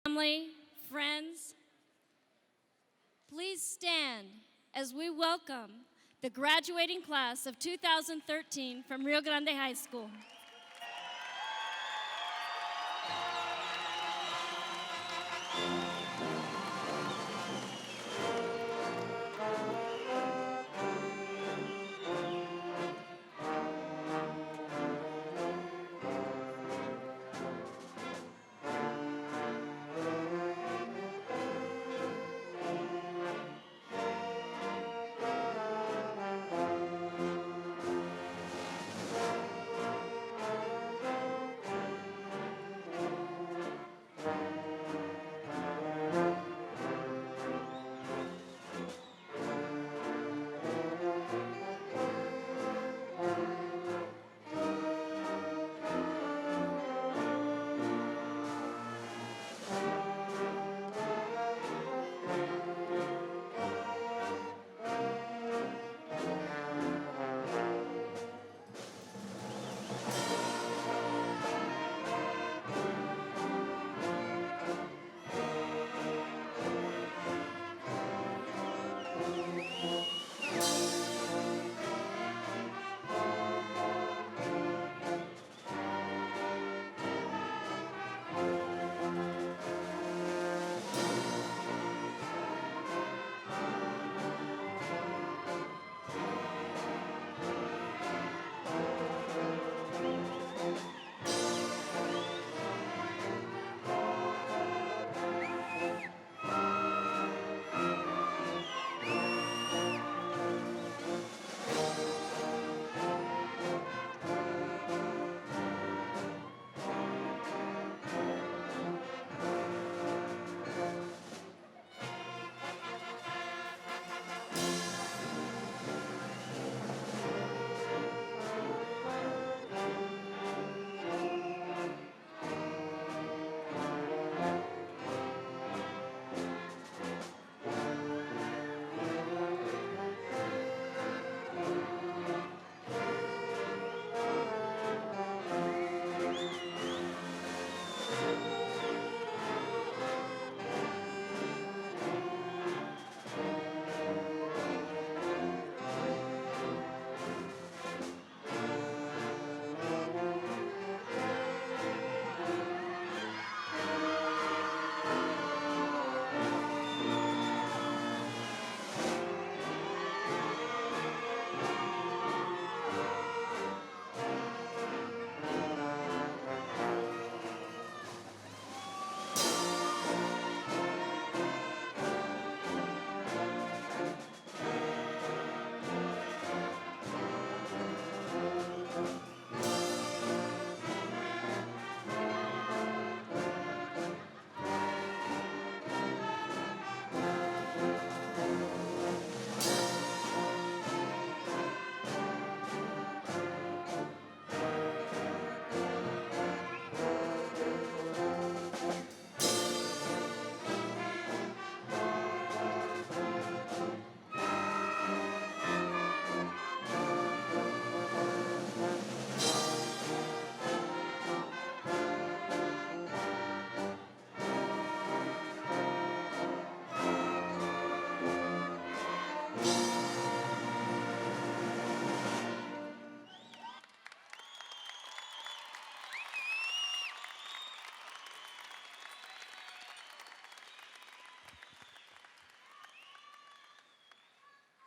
family, friends, please stand as we welcome the graduating class of 2013 from Rio Grande High School.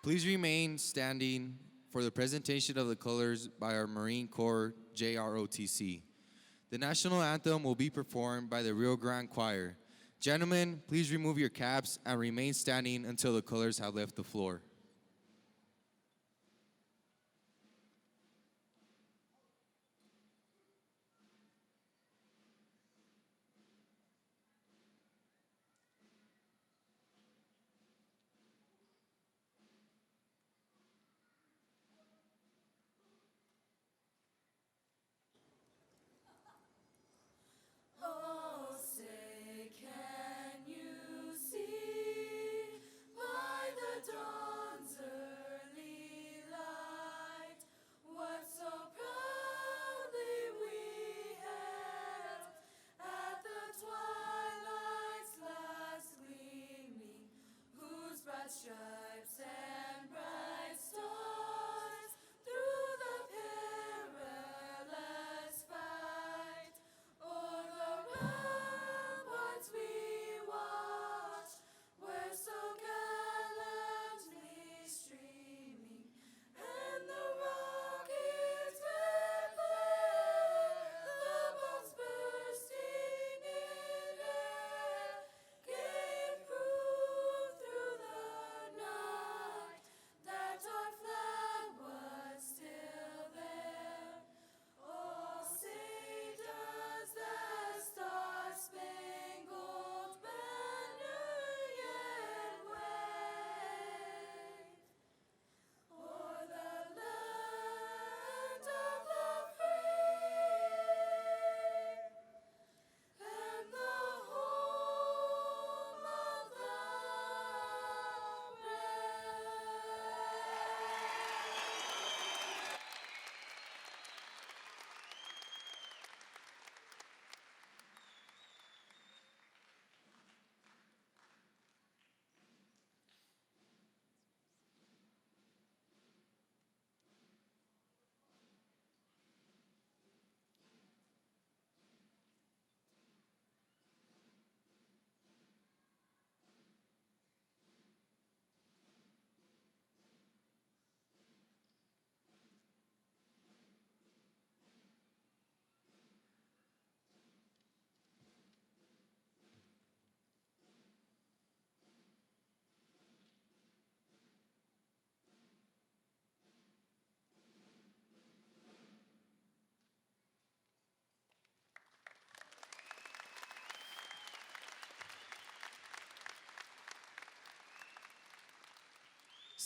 Please remain standing for the presentation of the colors by our Marine Corps JROTC. The national anthem will be performed by the Rio Grande Choir. Gentlemen, please remove your caps and remain standing until the colors have left the floor. Oh, say, can you see by the dawn's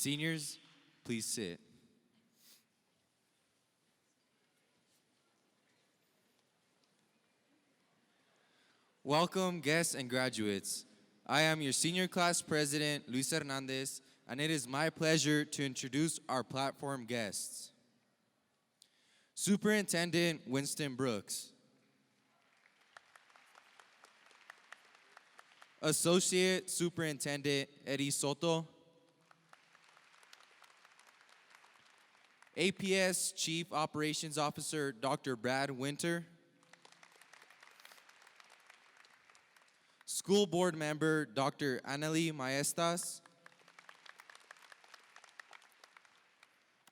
Seniors, please sit. Welcome, guests and graduates. I am your senior class president, Luis Hernandez, and it is my pleasure to introduce our platform guests. Superintendent Winston Brooks. Associate Superintendent Eddie Soto. APS Chief Operations Officer Dr. Brad Winter. School Board Member Dr. Annalie Maestas.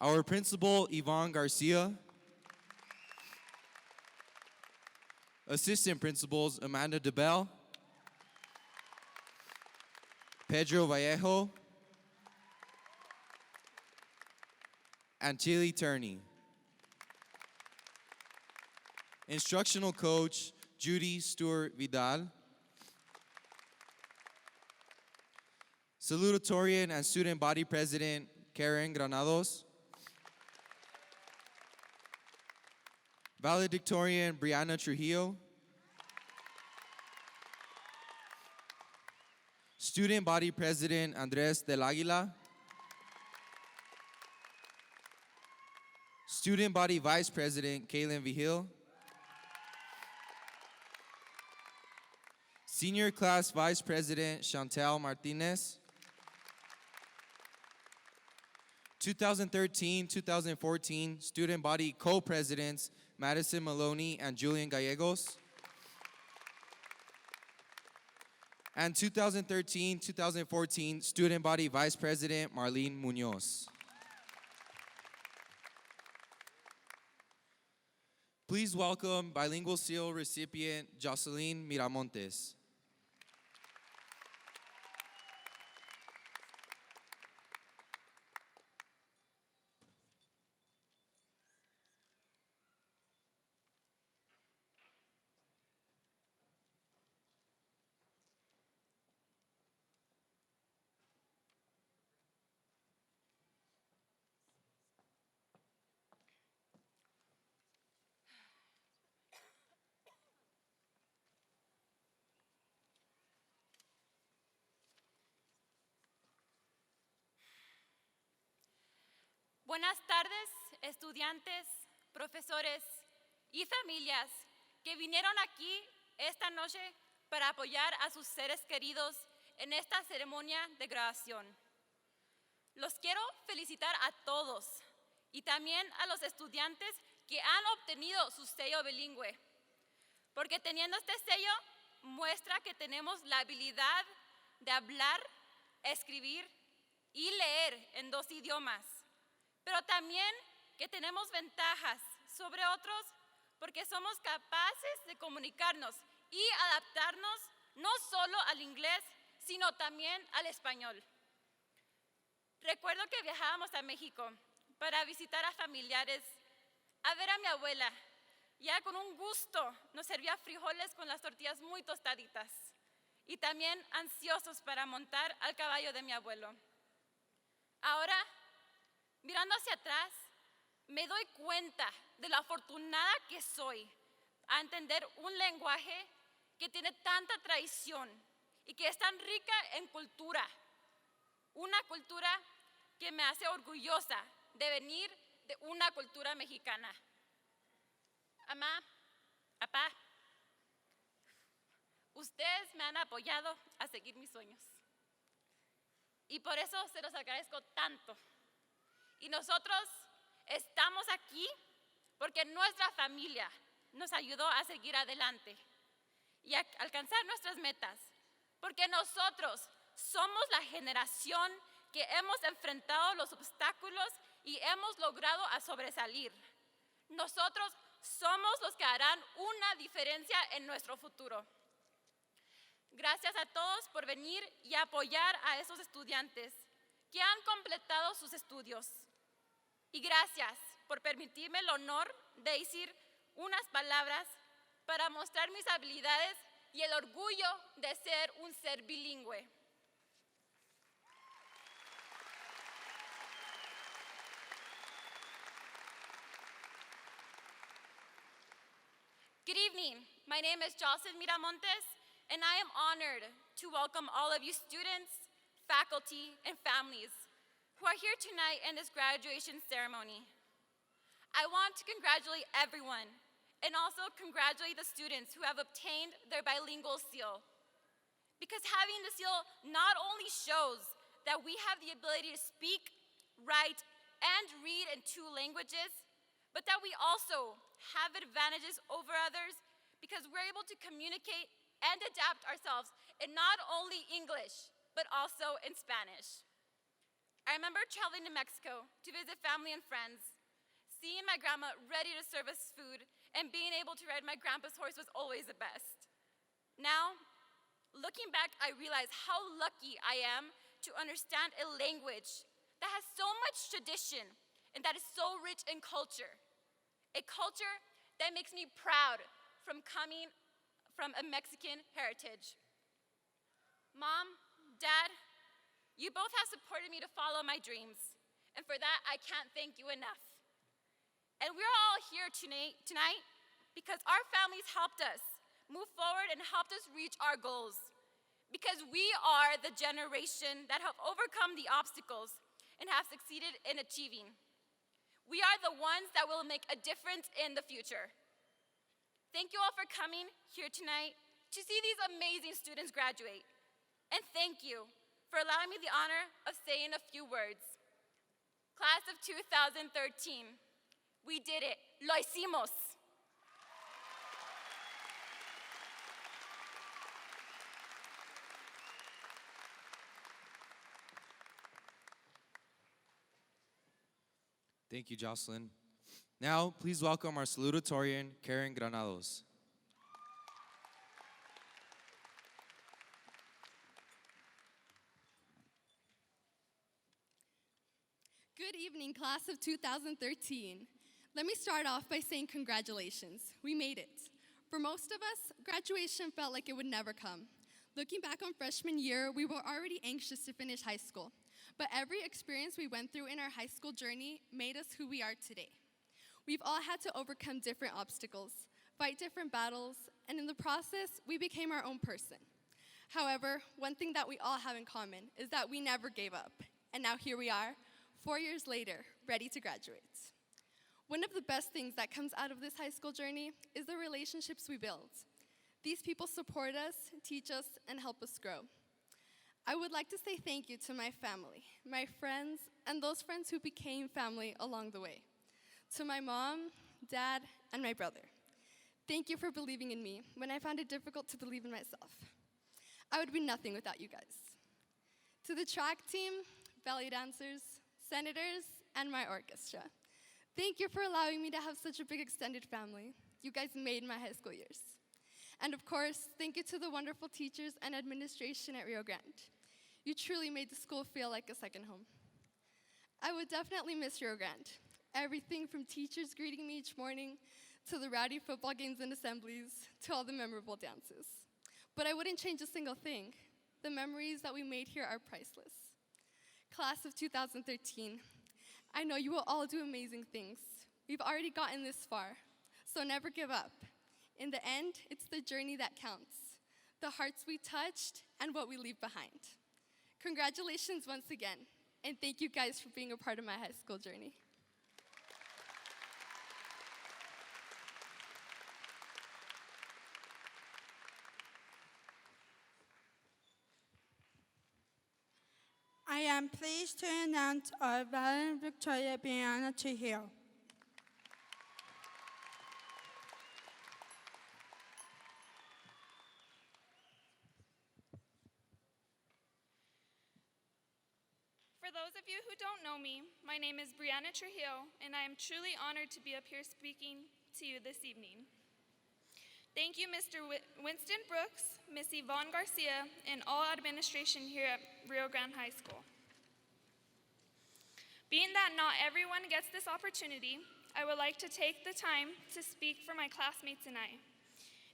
Our Principal Yvonne Garcia. Assistant Principals Amanda DeBell. Pedro Vallejo. And Chili Turney. Instructional Coach Judy Stewart Vidal. Salutatorian and Student Body President Karen Granados. Valedictorian Brianna Trujillo. Student Body President Andres Del Aguila. Student Body Vice President Kaylin Vigil. Senior Class Vice President Chantel Martinez. 2013-2014 Student Body Co-Presidents Madison Maloney and Julian Gallegos. And 2013-2014 Student Body Vice President Marlene Munoz. Please welcome Bilingual Seal recipient Jocelyn Miramontes. Buenas tardes, estudiantes, profesores y familias que vinieron aquí esta noche para apoyar a sus seres queridos en esta ceremonia de graduación. Los quiero felicitar a todos y también a los estudiantes que han obtenido su sello bilingüe, porque teniendo este sello muestra que tenemos la habilidad de hablar, escribir y leer en 2 idiomas. Pero también que tenemos ventajas sobre otros porque somos capaces de comunicarnos y adaptarnos no solo al inglés, sino también al español. Recuerdo que viajábamos a México para visitar a familiares, a ver a mi abuela. Ya con un gusto nos servía frijoles con las tortillas muy tostaditas y también ansiosos para montar al caballo de mi abuelo. Ahora, mirando hacia atrás, me doy cuenta de lo afortunada que soy a entender un lenguaje que tiene tanta tradición y que es tan rica en cultura. Una cultura que me hace orgullosa de venir de una cultura mexicana. Mamá, papá, ustedes me han apoyado a seguir mis sueños. Y por eso se los agradezco tanto. Y nosotros estamos aquí porque nuestra familia nos ayudó a seguir adelante y a alcanzar nuestras metas. Porque nosotros somos la generación que hemos enfrentado los obstáculos y hemos logrado a sobresalir. Nosotros somos los que harán una diferencia en nuestro futuro. Gracias a todos por venir y apoyar a esos estudiantes que han completado sus estudios. Y gracias por permitirme el honor de decir unas palabras para mostrar mis habilidades y el orgullo de ser un ser bilingüe. Good evening. My name is Jocelyn Miramontes, and I am honored to welcome all of you students, faculty, and families who are here tonight in this graduation ceremony. I want to congratulate everyone and also congratulate the students who have obtained their bilingual seal. Because having the seal not only shows that we have the ability to speak, write, and read in 2 languages, but that we also have advantages over others because we're able to communicate and adapt ourselves in not only English, but also in Spanish. I remember traveling to Mexico to visit family and friends. Seeing my grandma ready to serve us food and being able to ride my grandpa's horse was always the best. Now, looking back, I realize how lucky I am to understand a language that has so much tradition and that is so rich in culture. A culture that makes me proud from coming from a Mexican heritage. Mom, Dad, you both have supported me to follow my dreams, and for that, I can't thank you enough. And we're all here tonight because our families helped us move forward and helped us reach our goals. Because we are the generation that have overcome the obstacles and have succeeded in achieving. We are the ones that will make a difference in the future. Thank you all for coming here tonight to see these amazing students graduate. And thank you for allowing me the honor of saying a few words. Class of 2013, we did it. Lo hicimos. Thank you, Jocelyn. Now, please welcome our salutatorian, Karen Granados. Good evening, class of 2013. Let me start off by saying congratulations. We made it. For most of us, graduation felt like it would never come. Looking back on freshman year, we were already anxious to finish high school. But every experience we went through in our high school journey made us who we are today. We've all had to overcome different obstacles, fight different battles, and in the process, we became our own person. However, one thing that we all have in common is that we never gave up. And now here we are, 4 years later, ready to graduate. One of the best things that comes out of this high school journey is the relationships we build. These people support us, teach us, and help us grow. I would like to say thank you to my family, my friends, and those friends who became family along the way. To my mom, dad, and my brother. Thank you for believing in me when I found it difficult to believe in myself. I would be nothing without you guys. To the track team, ballet dancers, senators, and my orchestra. Thank you for allowing me to have such a big extended family. You guys made my high school years. And of course, thank you to the wonderful teachers and administration at Rio Grande. You truly made the school feel like a second home. I would definitely miss Rio Grande. Everything from teachers greeting me each morning, to the rowdy football games and assemblies, to all the memorable dances. But I wouldn't change a single thing. The memories that we made here are priceless. Class of 2013, I know you will all do amazing things. We've already gotten this far, so never give up. In the end, it's the journey that counts, the hearts we touched, and what we leave behind. Congratulations once again, and thank you guys for being a part of my high school journey. I am pleased to announce our valedictorian Brianna Trujillo. For those of you who don't know me, my name is Brianna Trujillo, and I am truly honored to be up here speaking to you this evening. Thank you, Mr. Winston Brooks, Ms. Yvonne Garcia, and all administration here at Rio Grande High School. Being that not everyone gets this opportunity, I would like to take the time to speak for my classmates and I,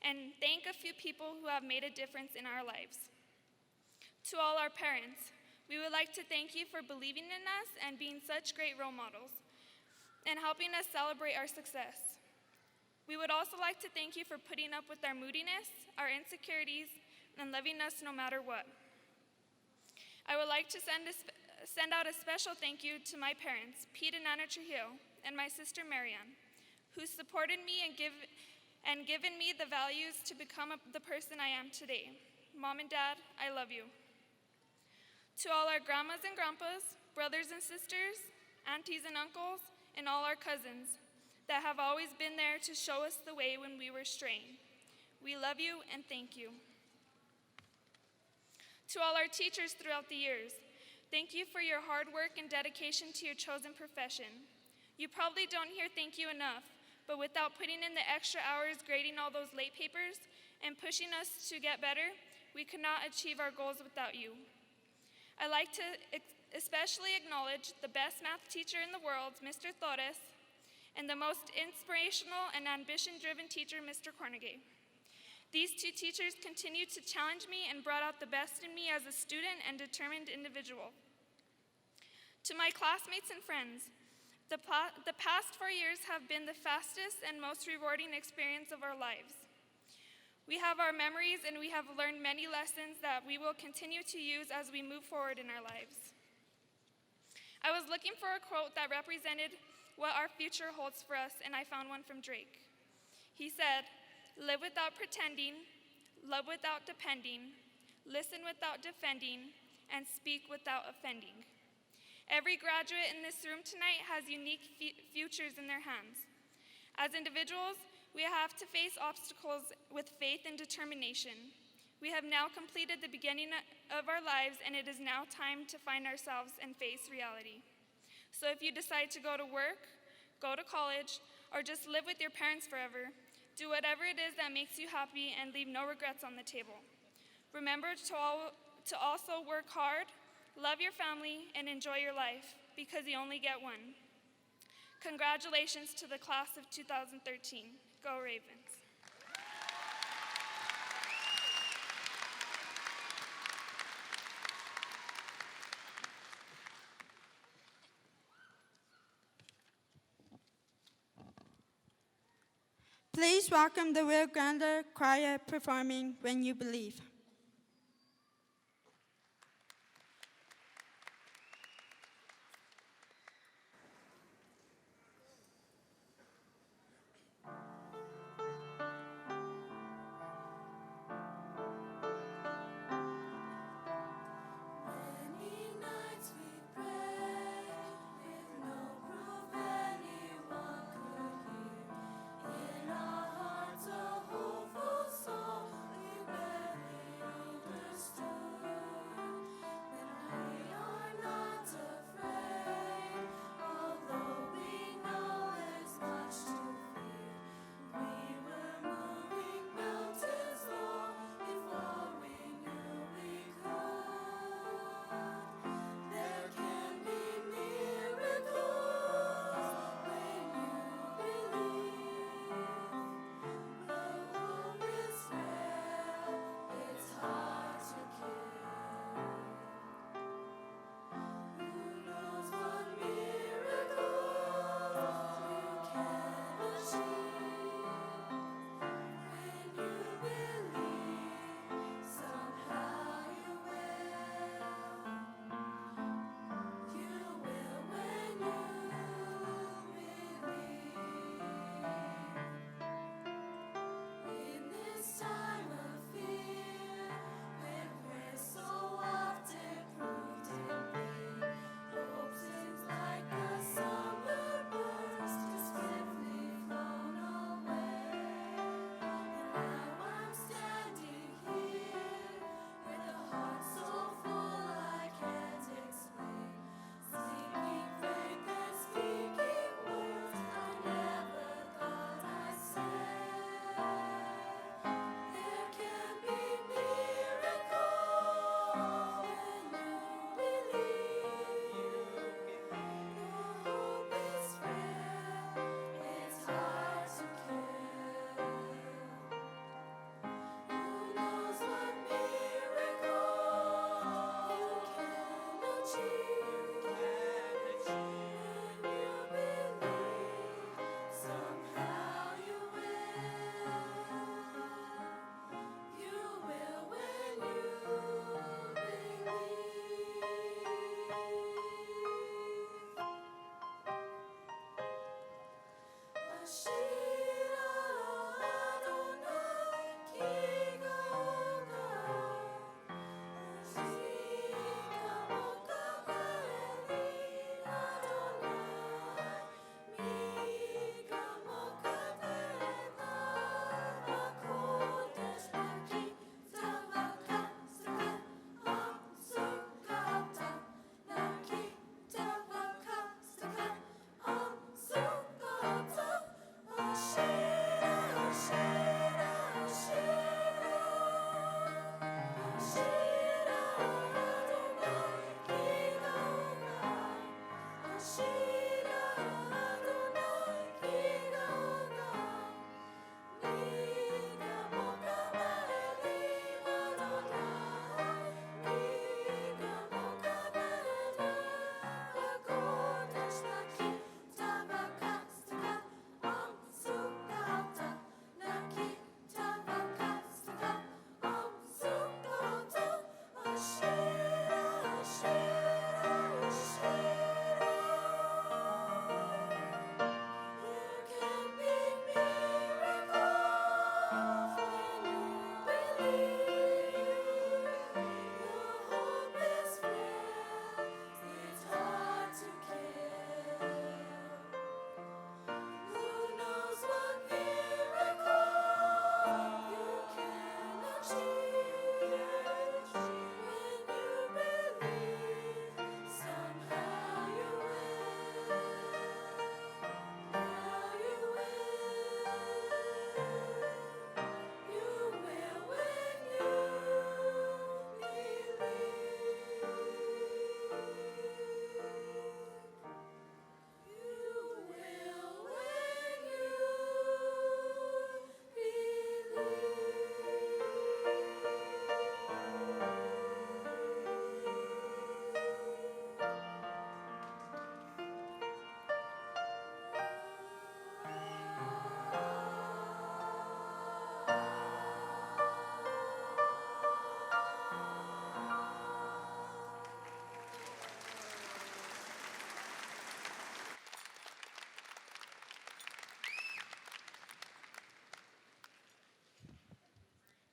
and thank a few people who have made a difference in our lives. To all our parents, we would like to thank you for believing in us and being such great role models, and helping us celebrate our success. We would also like to thank you for putting up with our moodiness, our insecurities, and loving us no matter what. I would like to send out a special thank you to my parents, Pete and Anna Trujillo, and my sister Marianne, who supported me and given me the values to become the person I am today. Mom and Dad, I love you. To all our grandmas and grandpas, brothers and sisters, aunties and uncles, and all our cousins that have always been there to show us the way when we were straying. We love you and thank you. To all our teachers throughout the years, thank you for your hard work and dedication to your chosen profession. You probably don't hear thank you enough, but without putting in the extra hours grading all those late papers and pushing us to get better, we could not achieve our goals without you. I'd like to especially acknowledge the best math teacher in the world, Mr. Torres, and the most inspirational and ambition-driven teacher, Mr. Cornegay. These two teachers continued to challenge me and brought out the best in me as a student and determined individual. To my classmates and friends, the past 4 years have been the fastest and most rewarding experience of our lives. We have our memories and we have learned many lessons that we will continue to use as we move forward in our lives. I was looking for a quote that represented what our future holds for us, and I found one from Drake. He said, "Live without pretending, love without depending, listen without defending, and speak without offending." Every graduate in this room tonight has unique futures in their hands. As individuals, we have to face obstacles with faith and determination. We have now completed the beginning of our lives, and it is now time to find ourselves and face reality. So if you decide to go to work, go to college, or just live with your parents forever, do whatever it is that makes you happy and leave no regrets on the table. Remember to also work hard, love your family, and enjoy your life, because you only get one. Congratulations to the class of 2013. Go Ravens. Please welcome the Rio Grande Choir performing When You Believe. In our hearts a hopeful soul, we believe.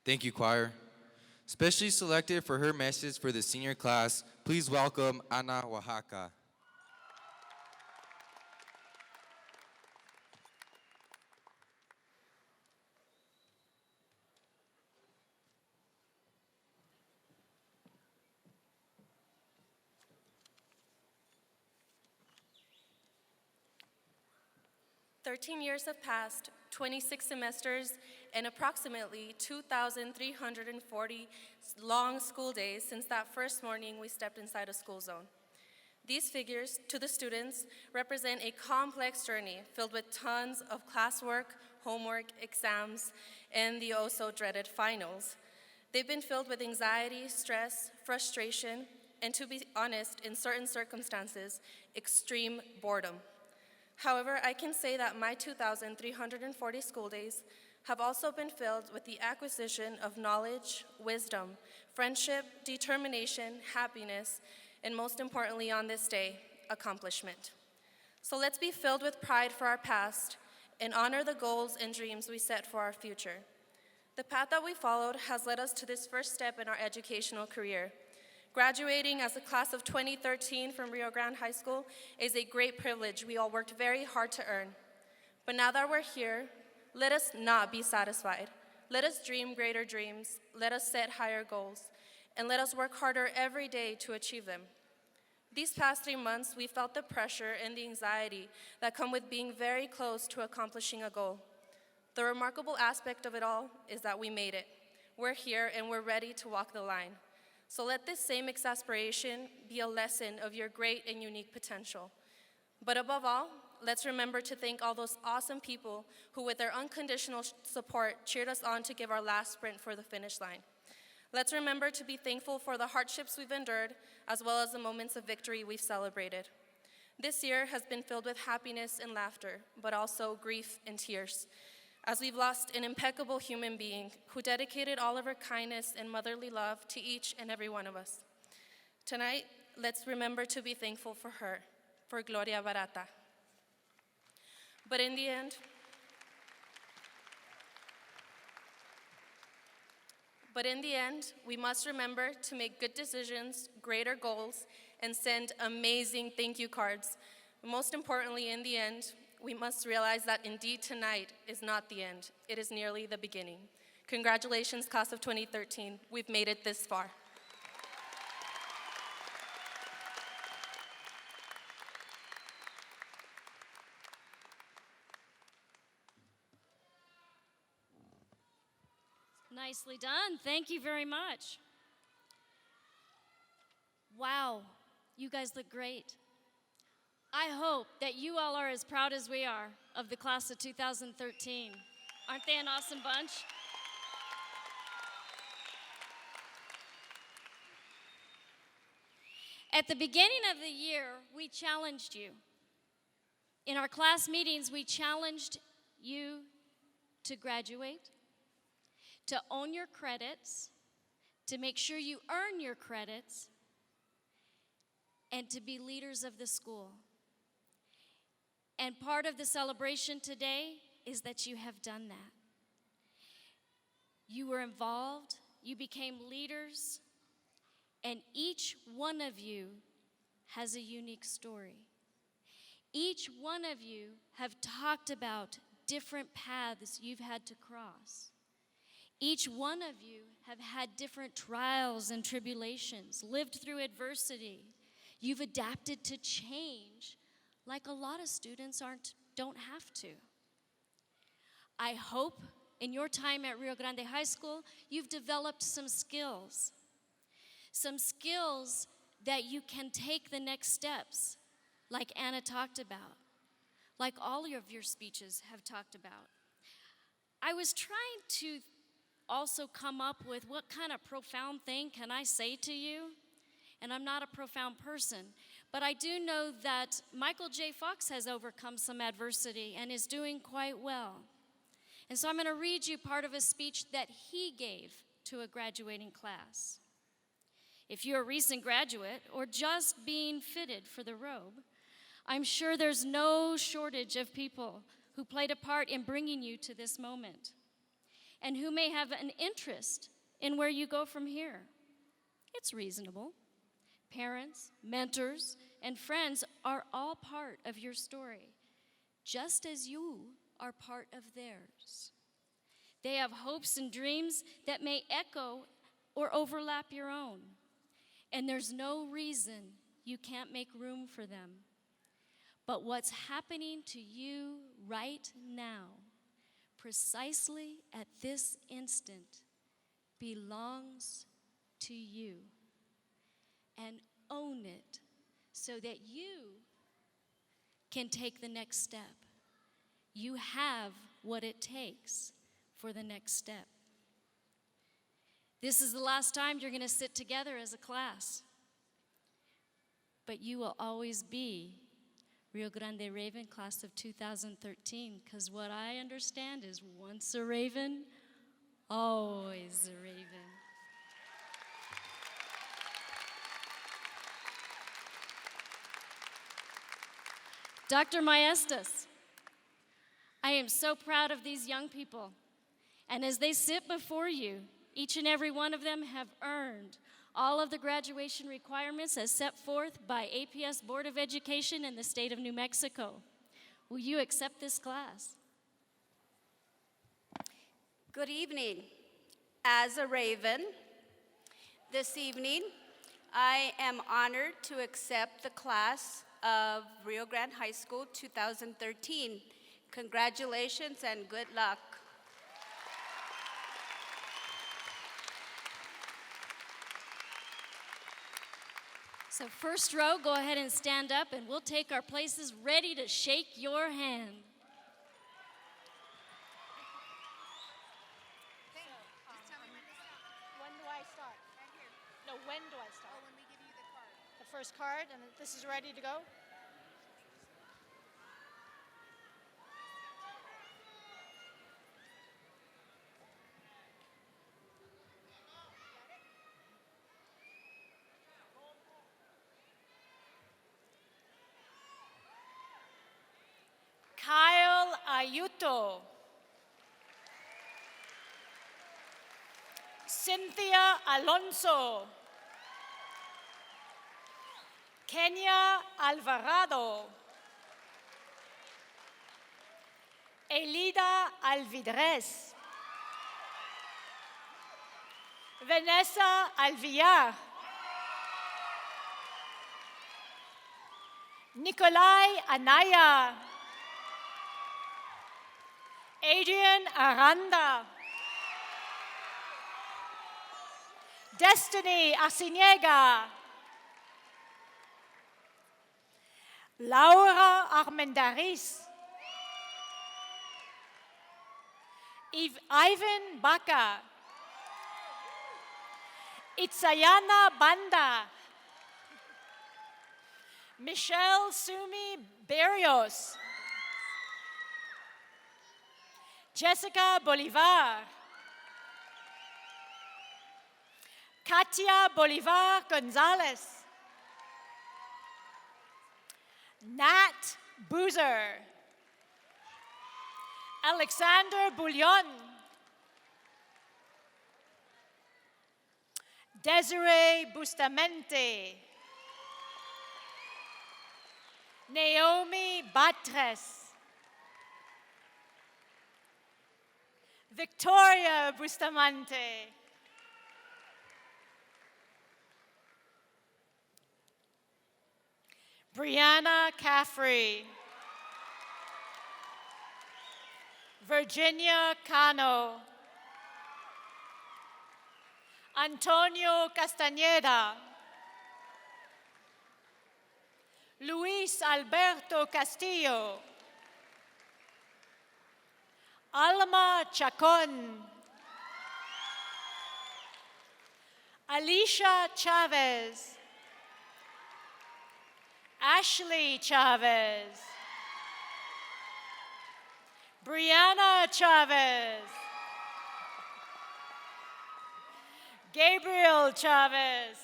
Thank you, choir. Specially selected for her message for the senior class, please welcome Ana Oaxaca. Years have passed, 26 semesters, and approximately 2,340 long school days since that first morning we stepped inside a school zone. These figures, to the students, represent a complex journey filled with tons of classwork, homework, exams, and the oh-so-dreaded finals. They've been filled with anxiety, stress, frustration, and to be honest, in certain circumstances, extreme boredom. However, I can say that my 2,340 school days have also been filled with the acquisition of knowledge, wisdom, friendship, determination, happiness, and most importantly on this day, accomplishment. So let's be filled with pride for our past and honor the goals and dreams we set for our future. The path that we followed has led us to this first step in our educational career. Graduating as the class of 2013 from Rio Grande High School is a great privilege we all worked very hard to earn. But now that we're here, let us not be satisfied. Let us dream greater dreams, let us set higher goals, and let us work harder every day to achieve them. These past 3 months, we felt the pressure and the anxiety that come with being very close to accomplishing a goal. The remarkable aspect of it all is that we made it. We're here and we're ready to walk the line. So let this same exasperation be a lesson of your great and unique potential. But above all, let's remember to thank all those awesome people who with their unconditional support cheered us on to give our last sprint for the finish line. Let's remember to be thankful for the hardships we've endured, as well as the moments of victory we've celebrated. This year has been filled with happiness and laughter, but also grief and tears, as we've lost an impeccable human being who dedicated all of her kindness and motherly love to each and every one of us. Tonight, let's remember to be thankful for her, for Gloria Barata. But in the end, we must remember to make good decisions, greater goals, and send amazing thank you cards. Most importantly, in the end, we must realize that indeed tonight is not the end. It is nearly the beginning. Congratulations, class of 2013. We've made it this far. Nicely done. Thank you very much. Wow, you guys look great. I hope that you all are as proud as we are of the class of 2013. Aren't they an awesome bunch? At the beginning of the year, we challenged you. In our class meetings, we challenged you to graduate, to own your credits, to make sure you earn your credits, and to be leaders of the school. And part of the celebration today is that you have done that. You were involved, you became leaders, and each one of you has a unique story. Each one of you have talked about different paths you've had to cross. Each one of you have had different trials and tribulations, lived through adversity. You've adapted to change like a lot of students don't have to. I hope in your time at Rio Grande High School, you've developed some skills that you can take the next steps, like Anna talked about, like all of your speeches have talked about. I was trying to also come up with what kind of profound thing can I say to you, and I'm not a profound person, but I do know that Michael J. Fox has overcome some adversity and is doing quite well. And so I'm going to read you part of a speech that he gave to a graduating class. If you're a recent graduate or just being fitted for the robe, I'm sure there's no shortage of people who played a part in bringing you to this moment. and who may have an interest in where you go from here. It's reasonable. Parents, mentors, and friends are all part of your story, just as you are part of theirs. They have hopes and dreams that may echo or overlap your own, and there's no reason you can't make room for them. But what's happening to you right now, precisely at this instant, belongs to you. And own it so that you can take the next step. You have what it takes for the next step. This is the last time you're going to sit together as a class. But you will always be Rio Grande Raven class of 2013, because what I understand is once a Raven, always a Raven. Dr. Maestas, I am so proud of these young people. And as they sit before you, each and every one of them have earned all of the graduation requirements as set forth by APS Board of Education in the state of New Mexico. Will you accept this class? Good evening. As a Raven, this evening, I am honored to accept the class of Rio Grande High School 2013. Congratulations and good luck. So first row, go ahead and stand up and we'll take our places ready to shake your hand. When do I start? Right here. No, when do I start? Oh, when we give you the card. The first card, and this is ready to go? Kyle Ayuto. Cynthia Alonso. Kenya Alvarado. Elida Alvidrez. Vanessa Alvillar. Nikolai Anaya. Adrian Aranda. Destiny Arciniega. Laura Armendariz. Ivan Baca. Itzayana Banda. Michelle Sumi Berrios. Jessica Bolivar. Katia Bolivar Gonzalez. Nat Boozer. Alexander Bouillon. Desiree Bustamante. Naomi Batres. Victoria Bustamante. Brianna Caffrey. Virginia Cano. Antonio Castañeda. Luis Alberto Castillo. Alma Chacon. Alicia Chavez. Ashley Chavez. Brianna Chavez. Gabriel Chavez.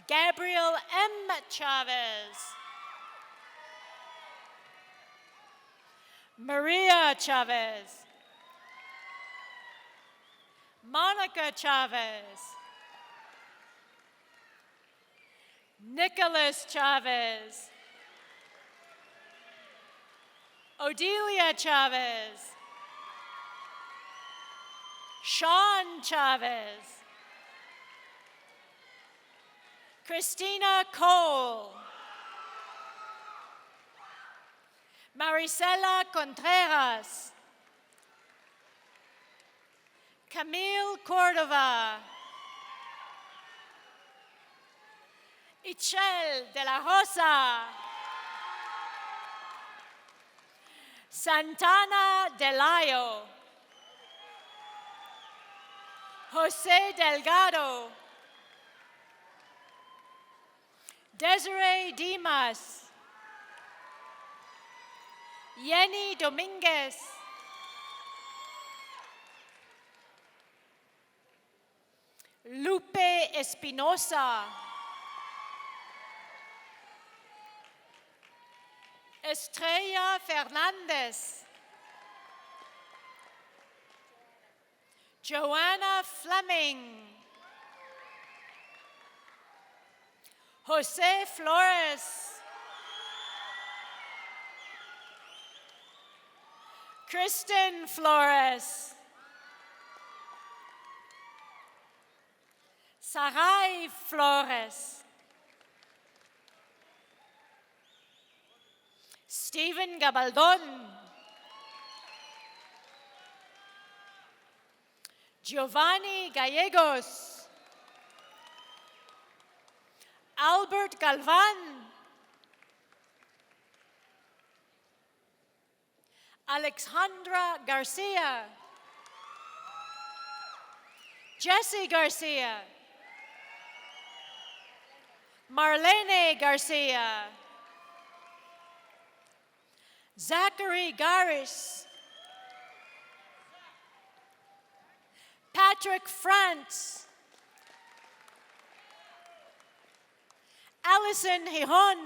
Gabriel M. Chavez. Maria Chavez. Monica Chavez. Nicholas Chavez. Odelia Chavez. Sean Chavez. Christina Cole. Marisela Contreras. Camille Cordova. Ichel de la Rosa. Santana Delayo. Jose Delgado. Desiree Dimas. Yenny Dominguez. Lupe Espinosa. Estrella Fernandez. Joanna Fleming. Jose Flores. Kristen Flores. Sarai Flores. Stephen Gabaldon. Giovanni Gallegos. Albert Galvan. Alexandra Garcia. Jesse Garcia. Marlene Garcia. Zachary Garis. Patrick France. Allison Hijon.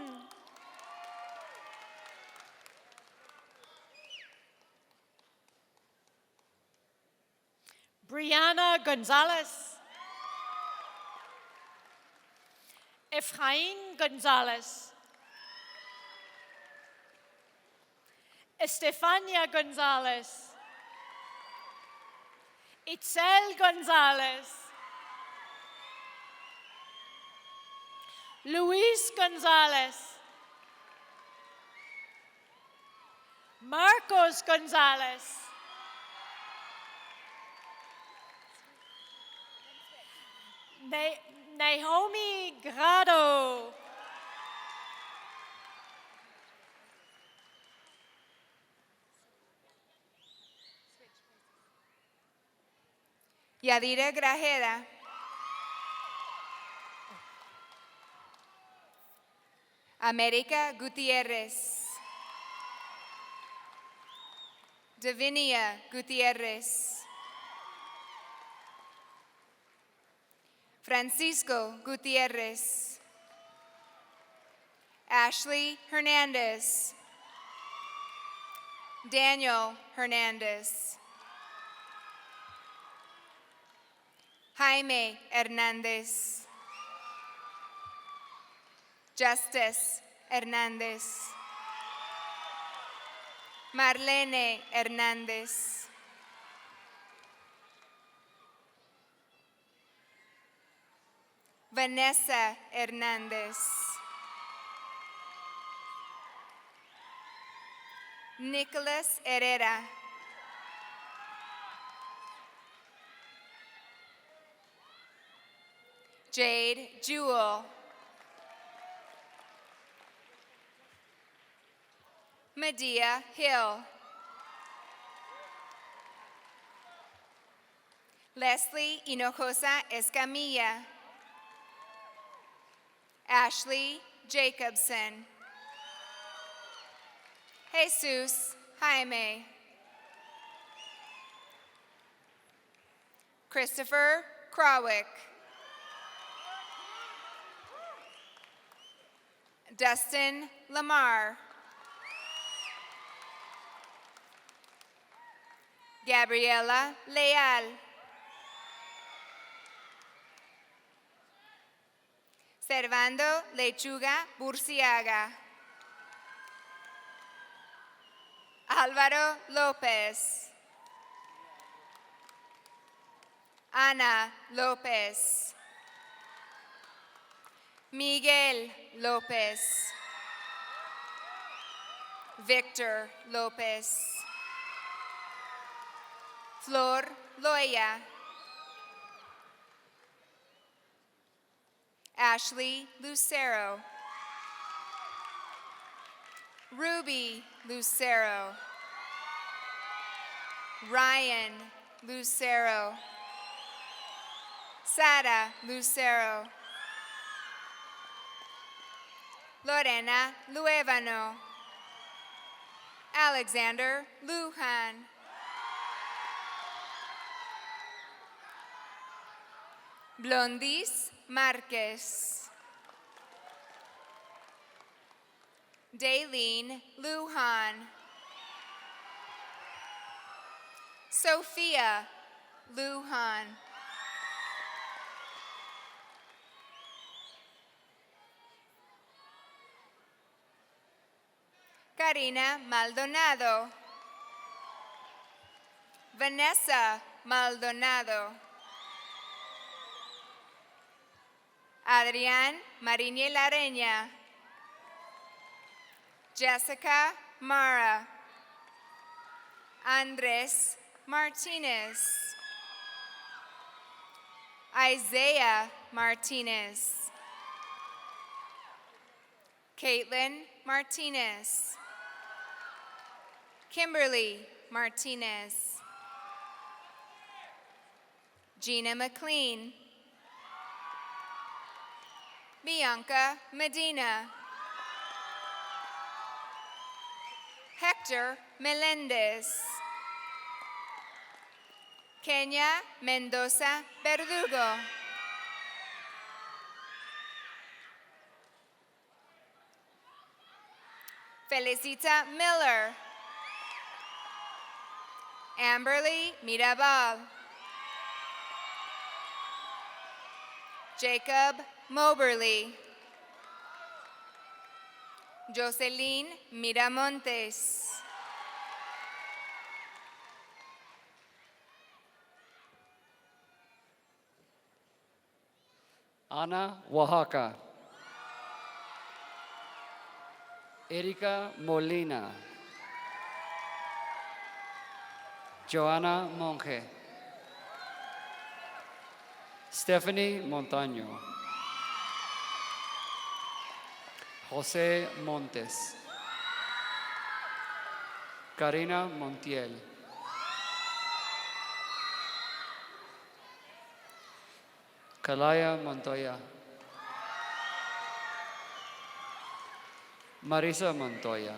Brianna Gonzalez. Efrain Gonzalez. Estefania Gonzalez. Itzel Gonzalez. Luis Gonzalez. Marcos Gonzalez. Naomi Grado. Yadira Grajeda. America Gutierrez. Davinia Gutierrez. Francisco Gutierrez. Ashley Hernandez. Daniel Hernandez. Jaime Hernandez. Justice Hernandez. Marlene Hernandez. Vanessa Hernandez. Nicholas Herrera. Jade Jewell. Medea Hill. Leslie Hinojosa Escamilla. Ashley Jacobson. Jesus Jaime. Christopher Krawick. Dustin Lamar. Gabriela Leal. Servando Lechuga Burciaga. Álvaro López. Ana López. Miguel López. Victor López. Flor Loya. Ashley Lucero. Ruby Lucero. Ryan Lucero. Sara Lucero. Lorena Luevano. Alexander Lujan. Blondis Marquez. Daylene Lujan. Sophia Lujan. Karina Maldonado. Vanessa Maldonado. Adrián Mariñel Areña. Jessica Mara. Andres Martinez. Isaiah Martinez. Caitlin Martinez. Kimberly Martinez. Gina McLean. Bianca Medina. Hector Melendez. Kenya Mendoza Verdugo. Felicita Miller. Amberly Mirabal. Jacob Moberly. Jocelyn Miramontes. Ana Oaxaca. Erika Molina. Joanna Monge. Stephanie Montaño. José Montes. Karina Montiel. Kalaya Montoya. Marisa Montoya.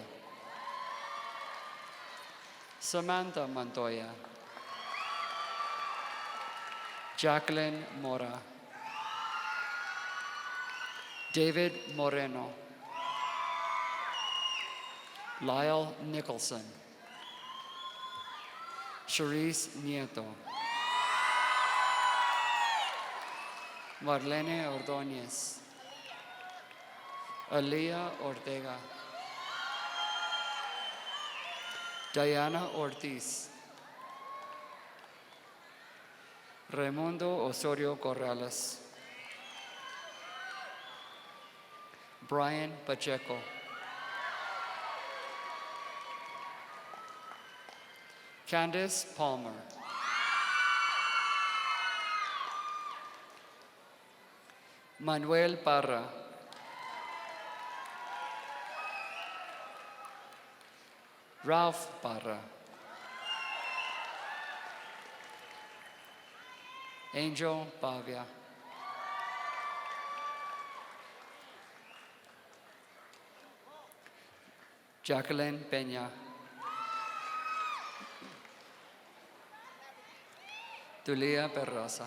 Samantha Montoya. Jacqueline Mora. David Moreno. Lyle Nicholson. Charisse Nieto. Marlene Ordóñez. Aliyah Ortega. Diana Ortiz. Raimundo Osorio Corrales. Brian Pacheco. Candace Palmer. Manuel Parra. Ralph Parra. Angel Pavia. Jacqueline Peña. Tulia Perrosa.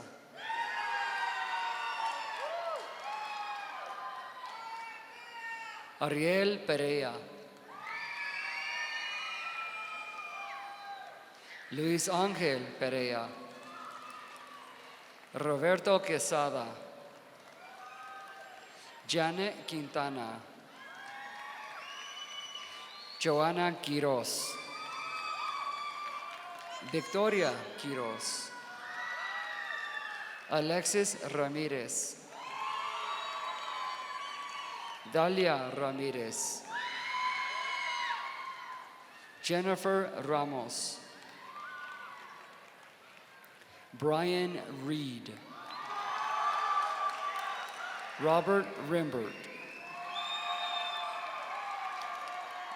Ariel Pereira. Luis Ángel Pereira. Roberto Quesada. Janet Quintana, Joanna Quiroz, Victoria Quiroz, Alexis Ramirez, Dalia Ramirez, Jennifer Ramos, Brian Reed, Robert Rimbert,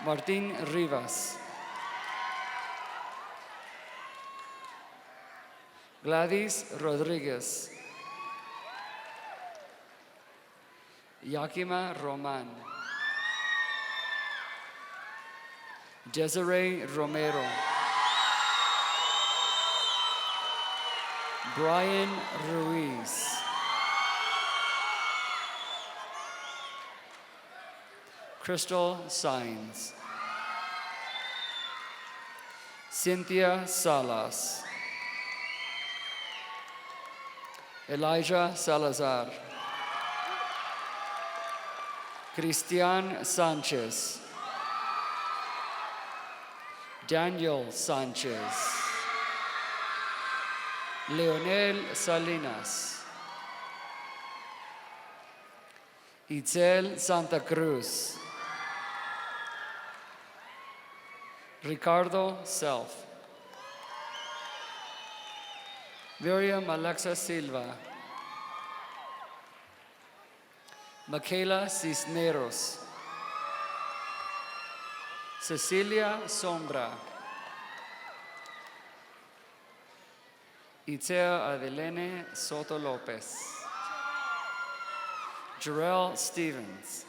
Martin Rivas, Gladys Rodriguez, Yakima Roman, Desiree Romero, Brian Ruiz, Crystal Sainz, Cynthia Salas, Elijah Salazar, Cristian Sanchez, Daniel Sanchez, Leonel Salinas, Itzel Santa Cruz, Ricardo Self, Miriam Alexa Silva, Michaela Cisneros, Cecilia Sombra, Itzea Adelene Soto Lopez, Jarrell Stevens,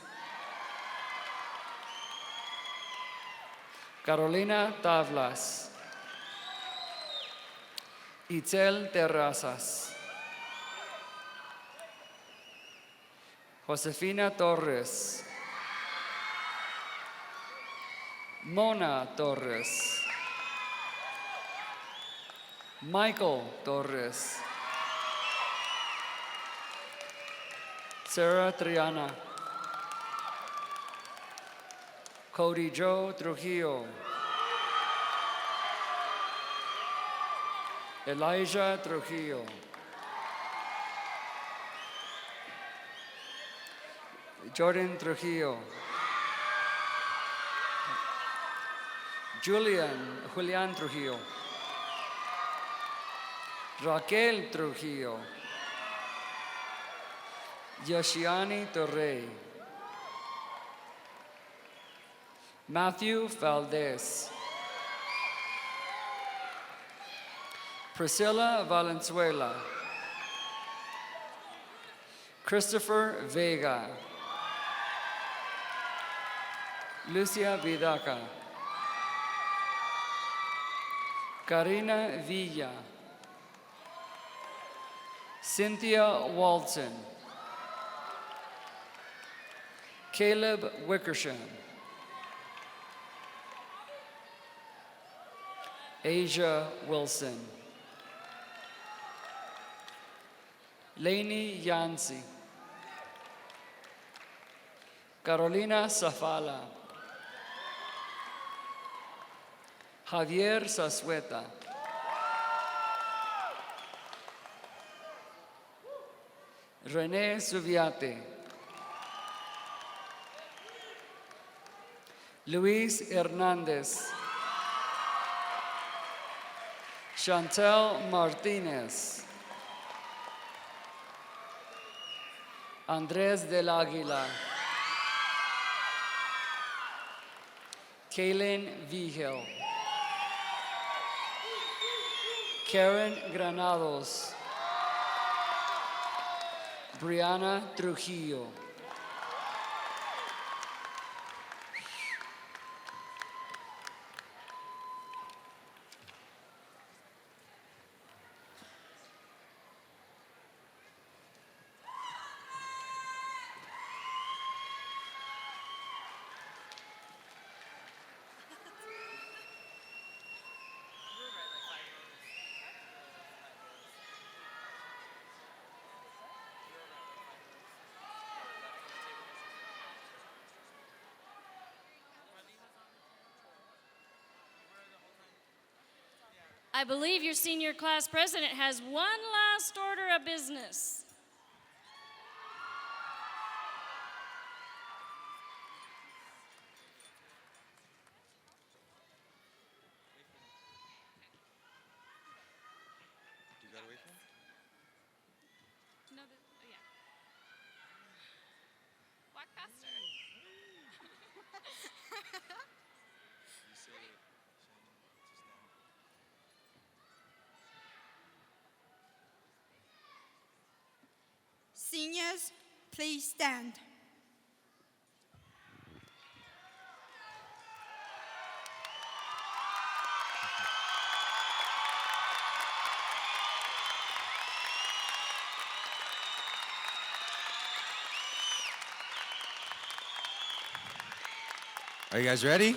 Carolina Tavlas, Itzel Terrazas, Josefina Torres, Mona Torres, Michael Torres, Sarah Triana, Cody Joe Trujillo, Elijah Trujillo, Jordan Trujillo, Julian Trujillo, Raquel Trujillo, Yoshiani Torrey, Matthew Valdez, Priscilla Valenzuela, Christopher Vega, Lucia Vidaca, Karina Villa, Cynthia Walton, Caleb Wickersham, Asia Wilson, Lainey Yancy, Carolina Zafala, Javier Zazueta, René Subiate, Luis Hernandez, Chantel Martinez, Andrés del Águila, Kaylin Vigil, Karen Granados, Brianna Trujillo, I believe your senior class president has one last order of business. No, yeah. Walk faster. Seniors, please stand. Are you guys ready?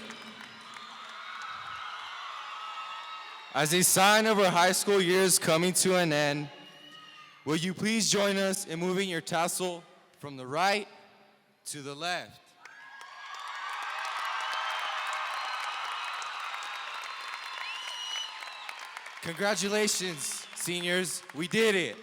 As a sign of our high school years coming to an end, will you please join us in moving your tassel from the right to the left? Congratulations, seniors. We did it.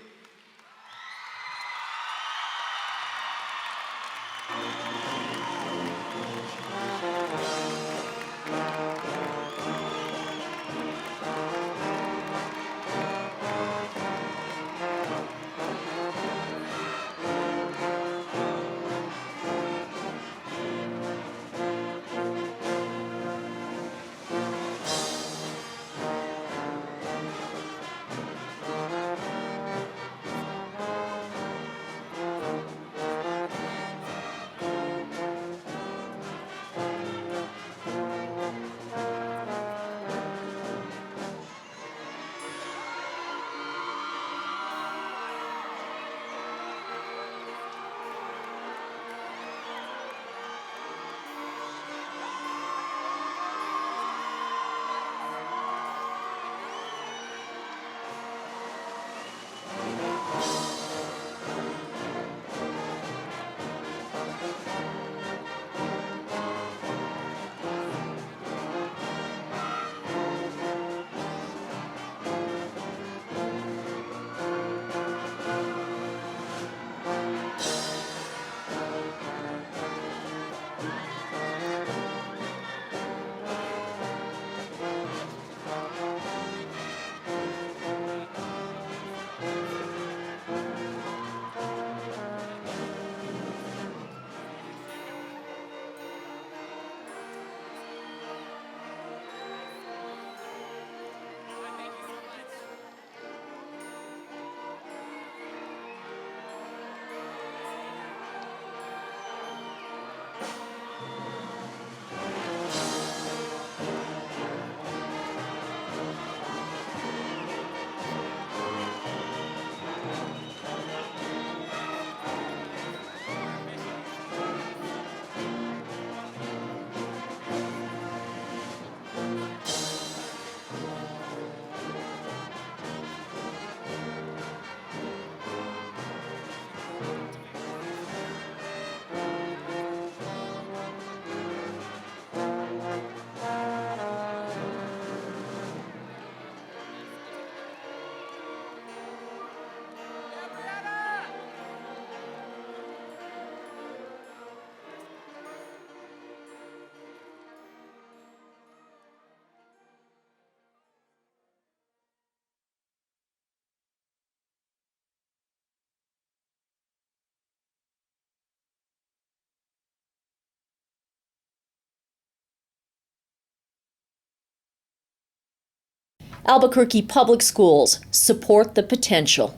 Albuquerque Public Schools, support the potential.